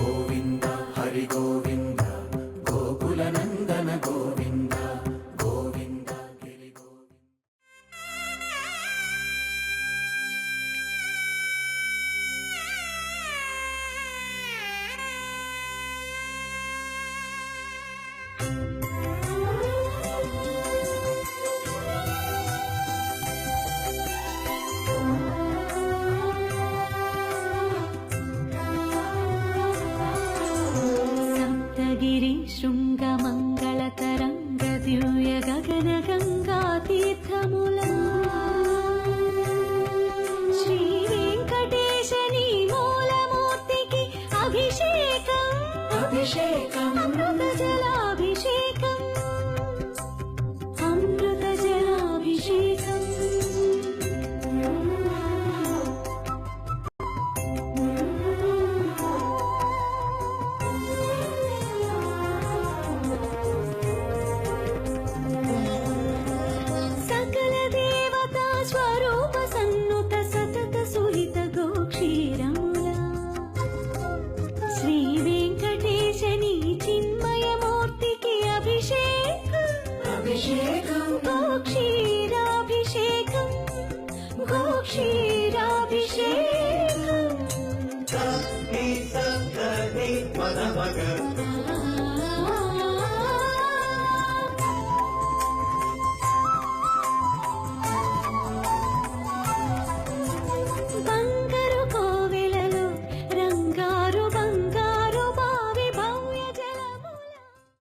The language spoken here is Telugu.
గోవింద హరి గోవింద గోకుల నందన గోవింద గోవింద గిరి గోవింద. గిరి శృంగ మంగళ తరంగ దివ్య గగన గంగా తీర్థముల శ్రీ వెంకటేశ నీ మూలమూర్తికి అభిషేకం అభిషేకం